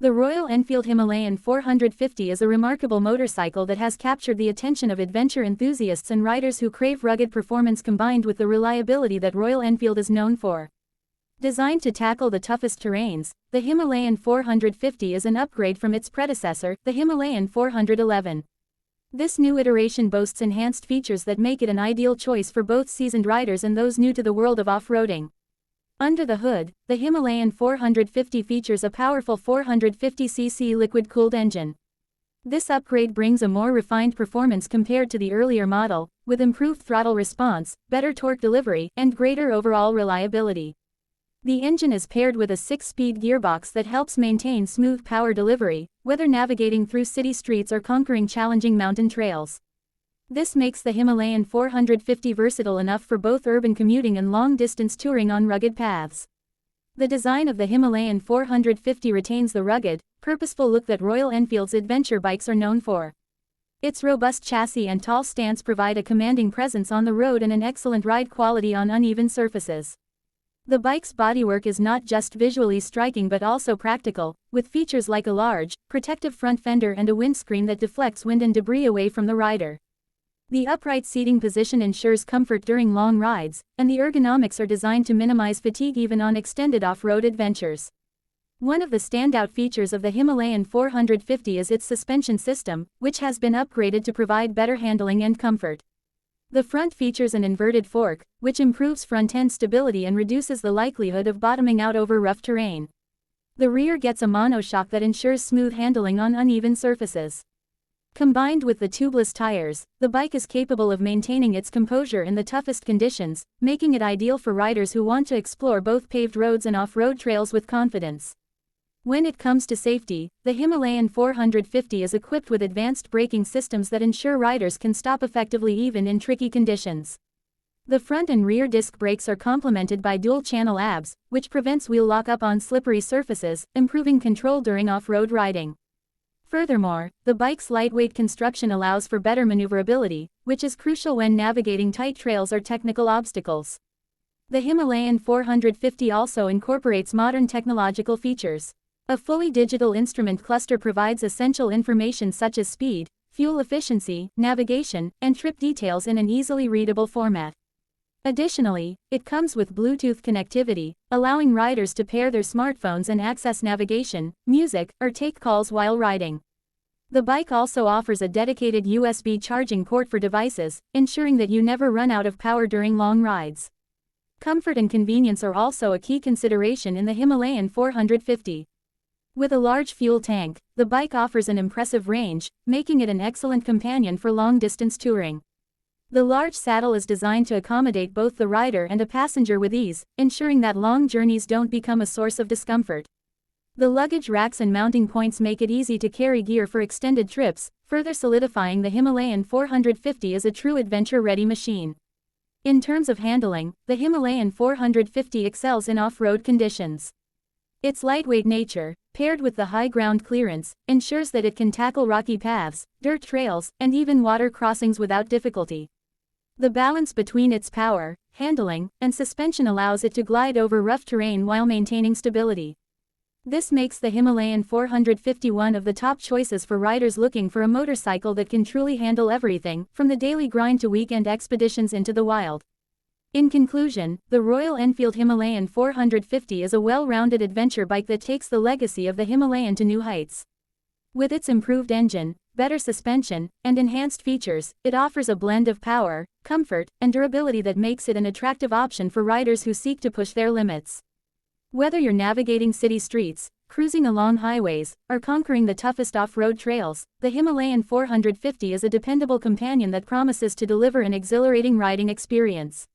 The Royal Enfield Himalayan 450 is a remarkable motorcycle that has captured the attention of adventure enthusiasts and riders who crave rugged performance combined with the reliability that Royal Enfield is known for. Designed to tackle the toughest terrains, the Himalayan 450 is an upgrade from its predecessor, the Himalayan 411. This new iteration boasts enhanced features that make it an ideal choice for both seasoned riders and those new to the world of off-roading. Under the hood, the Himalayan 450 features a powerful 450cc liquid-cooled engine. This upgrade brings a more refined performance compared to the earlier model, with improved throttle response, better torque delivery, and greater overall reliability. The engine is paired with a 6-speed gearbox that helps maintain smooth power delivery, whether navigating through city streets or conquering challenging mountain trails. This makes the Himalayan 450 versatile enough for both urban commuting and long-distance touring on rugged paths. The design of the Himalayan 450 retains the rugged, purposeful look that Royal Enfield's adventure bikes are known for. Its robust chassis and tall stance provide a commanding presence on the road and an excellent ride quality on uneven surfaces. The bike's bodywork is not just visually striking but also practical, with features like a large, protective front fender and a windscreen that deflects wind and debris away from the rider. The upright seating position ensures comfort during long rides, and the ergonomics are designed to minimize fatigue even on extended off-road adventures. One of the standout features of the Himalayan 450 is its suspension system, which has been upgraded to provide better handling and comfort. The front features an inverted fork, which improves front-end stability and reduces the likelihood of bottoming out over rough terrain. The rear gets a monoshock that ensures smooth handling on uneven surfaces. Combined with the tubeless tires, the bike is capable of maintaining its composure in the toughest conditions, making it ideal for riders who want to explore both paved roads and off-road trails with confidence. When it comes to safety, the Himalayan 450 is equipped with advanced braking systems that ensure riders can stop effectively even in tricky conditions. The front and rear disc brakes are complemented by dual-channel ABS, which prevents wheel lock-up on slippery surfaces, improving control during off-road riding. Furthermore, the bike's lightweight construction allows for better maneuverability, which is crucial when navigating tight trails or technical obstacles. The Himalayan 450 also incorporates modern technological features. A fully digital instrument cluster provides essential information such as speed, fuel efficiency, navigation, and trip details in an easily readable format. Additionally, it comes with Bluetooth connectivity, allowing riders to pair their smartphones and access navigation, music, or take calls while riding. The bike also offers a dedicated USB charging port for devices, ensuring that you never run out of power during long rides. Comfort and convenience are also a key consideration in the Himalayan 450. With a large fuel tank, the bike offers an impressive range, making it an excellent companion for long-distance touring. The large saddle is designed to accommodate both the rider and a passenger with ease, ensuring that long journeys don't become a source of discomfort. The luggage racks and mounting points make it easy to carry gear for extended trips, further solidifying the Himalayan 450 as a true adventure-ready machine. In terms of handling, the Himalayan 450 excels in off-road conditions. Its lightweight nature, paired with the high ground clearance, ensures that it can tackle rocky paths, dirt trails, and even water crossings without difficulty. The balance between its power, handling, and suspension allows it to glide over rough terrain while maintaining stability. This makes the Himalayan 450 one of the top choices for riders looking for a motorcycle that can truly handle everything, from the daily grind to weekend expeditions into the wild. In conclusion, the Royal Enfield Himalayan 450 is a well-rounded adventure bike that takes the legacy of the Himalayan to new heights. With its improved engine, better suspension, and enhanced features, it offers a blend of power, comfort, and durability that makes it an attractive option for riders who seek to push their limits. Whether you're navigating city streets, cruising along highways, or conquering the toughest off-road trails, the Himalayan 450 is a dependable companion that promises to deliver an exhilarating riding experience.